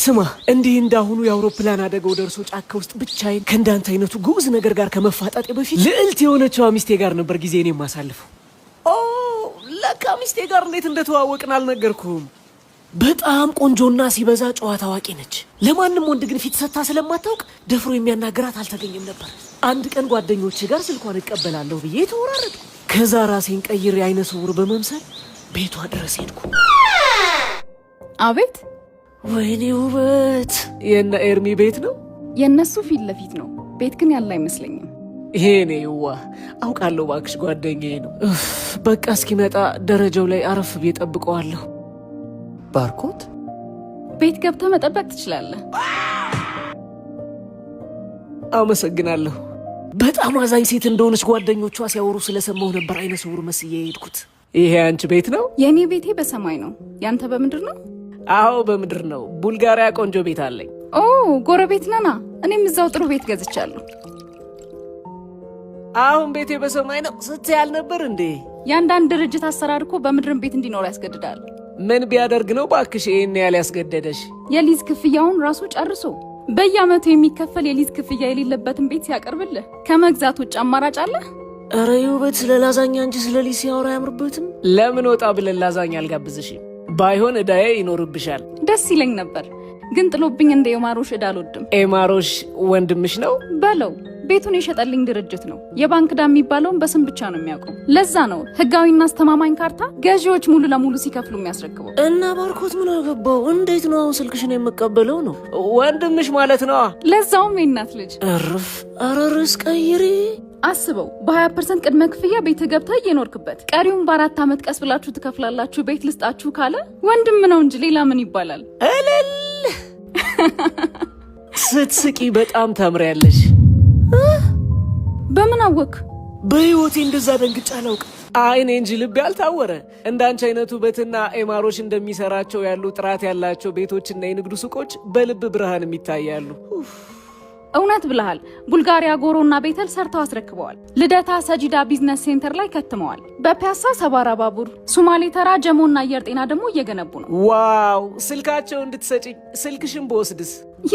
ስማ እንዲህ እንዳሁኑ የአውሮፕላን አደጋው ደርሶ ጫካ ውስጥ ብቻዬን ከእንዳንተ አይነቱ ጉዝ ነገር ጋር ከመፋጣጤ በፊት ልዕልት የሆነችው ሚስቴ ጋር ነበር ጊዜን የማሳልፈው። ኦ ለካ ሚስቴ ጋር እንዴት እንደተዋወቅን አልነገርኩም። በጣም ቆንጆና ሲበዛ ጨዋታ አዋቂ ነች። ለማንም ወንድ ግን ፊት ሰጥታ ስለማታውቅ ደፍሮ የሚያናገራት አልተገኘም ነበር። አንድ ቀን ጓደኞቼ ጋር ስልኳን እቀበላለሁ ብዬ ተወራረድኩ። ከዛ ራሴን ቀይሬ አይነ ስውር በመምሰል ቤቷ ድረስ ሄድኩ። አቤት! ወይኔ ውበት! የእነ ኤርሚ ቤት ነው? የእነሱ ፊት ለፊት ነው። ቤት ግን ያለ አይመስለኝም። ይሄኔዋ አውቃለሁ፣ እባክሽ ጓደኛዬ ነው። በቃ እስኪመጣ ደረጃው ላይ አረፍ ብዬ ጠብቀዋለሁ። ባርኮት ቤት ገብተህ መጠበቅ ትችላለህ። አመሰግናለሁ። በጣም አዛኝ ሴት እንደሆነች ጓደኞቿ ሲያወሩ ስለሰማሁ ነበር አይነ ስውር መስዬ የሄድኩት። ይሄ አንቺ ቤት ነው? የእኔ ቤቴ በሰማይ ነው። ያንተ በምድር ነው? አዎ በምድር ነው። ቡልጋሪያ ቆንጆ ቤት አለኝ። ኦ ጎረቤት ነና። እኔም እዛው ጥሩ ቤት ገዝቻለሁ። አሁን ቤቴ በሰማይ ነው ስትይ አልነበር እንዴ? የአንዳንድ ድርጅት አሰራር እኮ በምድርም ቤት እንዲኖር ያስገድዳል። ምን ቢያደርግ ነው ባክሽ ይሄን ያህል ያስገደደሽ? የሊዝ ክፍያውን ራሱ ጨርሶ በየዓመቱ የሚከፈል የሊዝ ክፍያ የሌለበትን ቤት ሲያቀርብልህ ከመግዛት ውጭ አማራጭ አለ? ኧረ ውበት ስለ ላዛኛ እንጂ ስለ ሊዝ ሲያወራ አያምርበትም። ለምን ወጣ ብለን ላዛኛ አልጋብዝሽም? ባይሆን እዳዬ ይኖርብሻል። ደስ ይለኝ ነበር፣ ግን ጥሎብኝ እንደ ኤማሮሽ እዳ አልወድም። ኤማሮሽ ወንድምሽ ነው በለው። ቤቱን የሸጠልኝ ድርጅት ነው። የባንክ ዕዳ የሚባለውን በስም ብቻ ነው የሚያውቀው። ለዛ ነው ህጋዊና አስተማማኝ ካርታ ገዢዎች ሙሉ ለሙሉ ሲከፍሉ የሚያስረክበው። እና ባርኮት ምን አገባው? እንዴት ነው አሁን ስልክሽን የምቀበለው? ነው ወንድምሽ ማለት ነው? ለዛውም የእናት ልጅ። እርፍ! ኧረ ርዕስ ቀይሪ። አስበው፣ በ20% ቅድመ ክፍያ ቤት ገብተህ እየኖርክበት፣ ቀሪውን በ4 ዓመት ቀስ ብላችሁ ትከፍላላችሁ። ቤት ልስጣችሁ ካለ ወንድም ነው እንጂ ሌላ ምን ይባላል? እልል! ስትስቂ በጣም ታምሪያለሽ። በምን አወክ? በህይወቴ እንደዛ ደንግጬ አላውቅም። አይኔ እንጂ ልቤ አልታወረ። እንዳንቺ አይነቱ ውበትና ኤማሮሽ እንደሚሰራቸው ያሉ ጥራት ያላቸው ቤቶችና የንግዱ ሱቆች በልብ ብርሃን የሚታያሉ። እውነት ብለሃል። ቡልጋሪያ ጎሮና ቤተል ሰርተው አስረክበዋል። ልደታ ሰጂዳ ቢዝነስ ሴንተር ላይ ከትመዋል። በፒያሳ ሰባራ ባቡር፣ ሶማሌ ተራ፣ ጀሞና አየር ጤና ደግሞ እየገነቡ ነው። ዋው! ስልካቸው እንድትሰጪኝ ስልክሽን በወስድስ?